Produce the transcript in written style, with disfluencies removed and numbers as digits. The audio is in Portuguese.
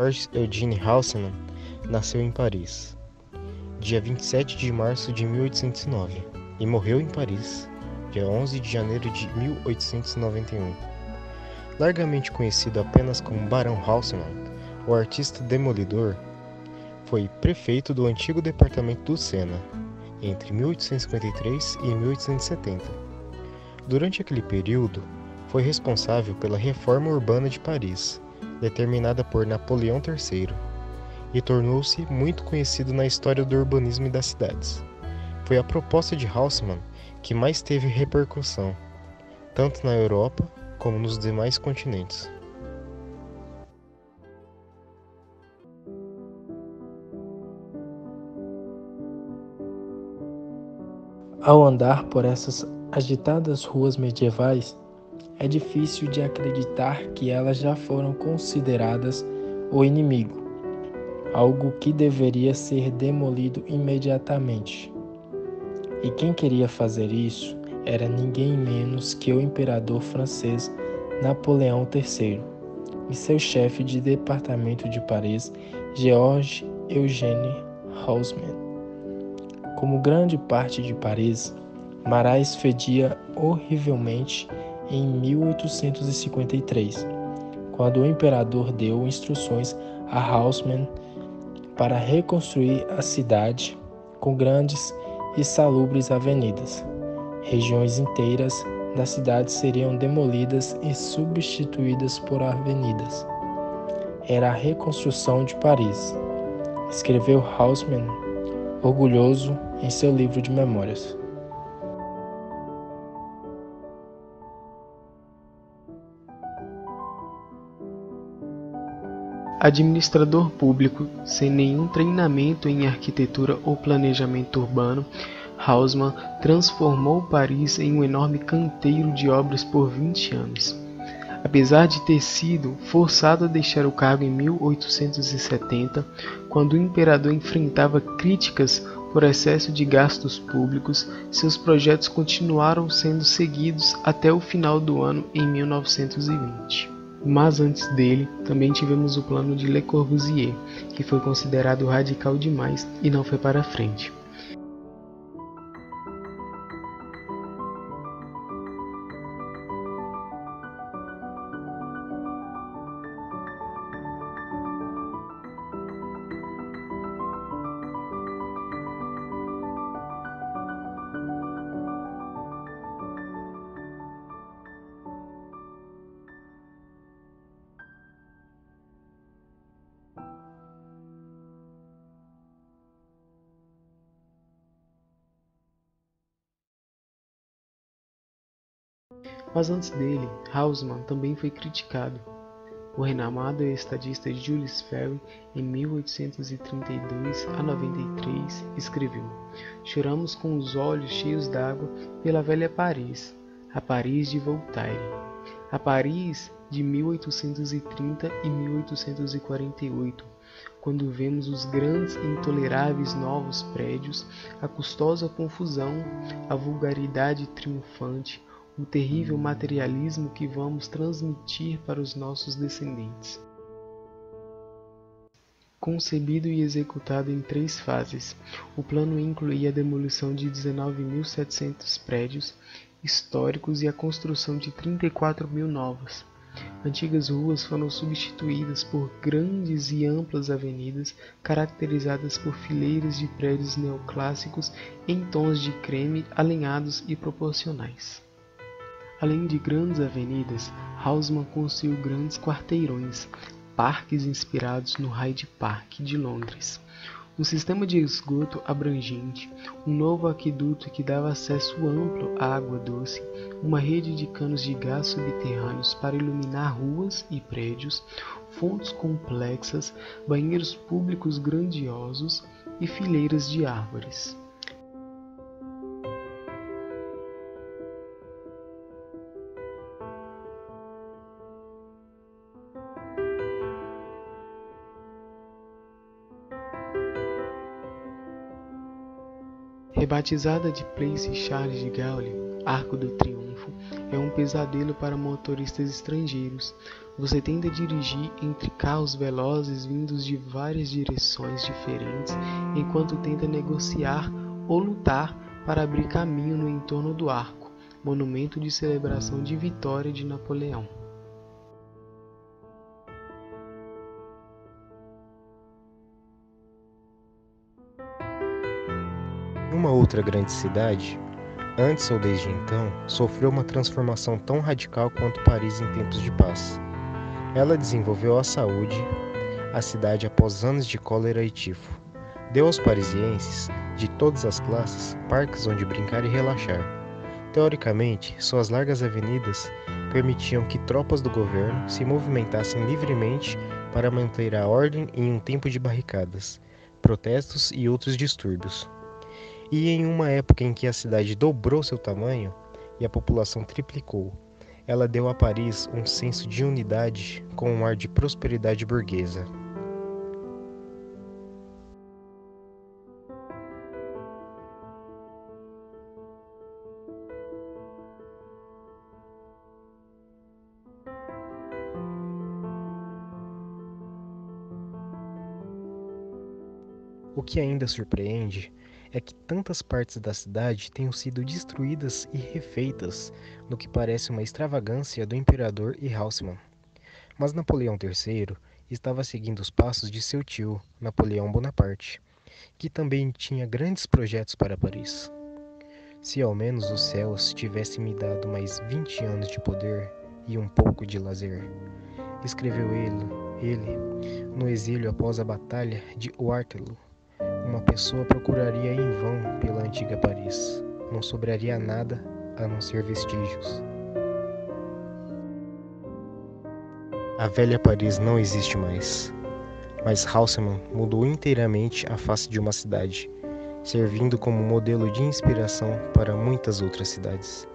Georges Eugène Haussmann nasceu em Paris, dia 27 de março de 1809, e morreu em Paris, dia 11 de janeiro de 1891. Largamente conhecido apenas como Barão Haussmann, o artista demolidor, foi prefeito do antigo departamento do Sena, entre 1853 e 1870. Durante aquele período, foi responsável pela reforma urbana de Paris, determinada por Napoleão III, e tornou-se muito conhecido na história do urbanismo das cidades. Foi a proposta de Haussmann que mais teve repercussão, tanto na Europa como nos demais continentes. Ao andar por essas agitadas ruas medievais, é difícil de acreditar que elas já foram consideradas o inimigo, algo que deveria ser demolido imediatamente. E quem queria fazer isso era ninguém menos que o imperador francês Napoleão III e seu chefe de departamento de Paris, Georges Eugène Haussmann. Como grande parte de Paris, Marais fedia horrivelmente em 1853, quando o imperador deu instruções a Haussmann para reconstruir a cidade com grandes e salubres avenidas. Regiões inteiras da cidade seriam demolidas e substituídas por avenidas. Era a reconstrução de Paris, escreveu Haussmann, orgulhoso em seu livro de memórias. Administrador público sem nenhum treinamento em arquitetura ou planejamento urbano, Haussmann transformou Paris em um enorme canteiro de obras por 20 anos. Apesar de ter sido forçado a deixar o cargo em 1870, quando o imperador enfrentava críticas por excesso de gastos públicos, seus projetos continuaram sendo seguidos até o final do ano em 1920. Mas antes dele, também tivemos o plano de Le Corbusier, que foi considerado radical demais e não foi para frente. Mas antes dele, Haussmann também foi criticado. O renomado estadista Jules Ferry, em 1832 a 93, escreveu: "Choramos com os olhos cheios d'água pela velha Paris, a Paris de Voltaire, a Paris de 1830 e 1848, quando vemos os grandes e intoleráveis novos prédios, a custosa confusão, a vulgaridade triunfante, o terrível materialismo que vamos transmitir para os nossos descendentes." Concebido e executado em 3 fases, o plano incluía a demolição de 19.700 prédios históricos e a construção de 34.000 novas. Antigas ruas foram substituídas por grandes e amplas avenidas caracterizadas por fileiras de prédios neoclássicos em tons de creme alinhados e proporcionais. Além de grandes avenidas, Haussmann construiu grandes quarteirões, parques inspirados no Hyde Park de Londres, um sistema de esgoto abrangente, um novo aqueduto que dava acesso amplo à água doce, uma rede de canos de gás subterrâneos para iluminar ruas e prédios, fontes complexas, banheiros públicos grandiosos e fileiras de árvores. Rebatizada de Place Charles de Gaulle, Arco do Triunfo, é um pesadelo para motoristas estrangeiros. Você tenta dirigir entre carros velozes vindos de várias direções diferentes, enquanto tenta negociar ou lutar para abrir caminho no entorno do arco, monumento de celebração de vitória de Napoleão. Uma outra grande cidade, antes ou desde então, sofreu uma transformação tão radical quanto Paris em tempos de paz. Ela desenvolveu a saúde, a cidade após anos de cólera e tifo. Deu aos parisienses, de todas as classes, parques onde brincar e relaxar. Teoricamente, suas largas avenidas permitiam que tropas do governo se movimentassem livremente para manter a ordem em um tempo de barricadas, protestos e outros distúrbios. E em uma época em que a cidade dobrou seu tamanho e a população triplicou, ela deu a Paris um senso de unidade com um ar de prosperidade burguesa. O que ainda surpreende é que tantas partes da cidade tenham sido destruídas e refeitas no que parece uma extravagância do imperador e Haussmann. Mas Napoleão III estava seguindo os passos de seu tio, Napoleão Bonaparte, que também tinha grandes projetos para Paris. Se ao menos os céus tivessem me dado mais 20 anos de poder e um pouco de lazer, escreveu ele no exílio após a Batalha de Waterloo. Uma pessoa procuraria em vão pela antiga Paris. Não sobraria nada a não ser vestígios. A velha Paris não existe mais, mas Haussmann mudou inteiramente a face de uma cidade, servindo como modelo de inspiração para muitas outras cidades.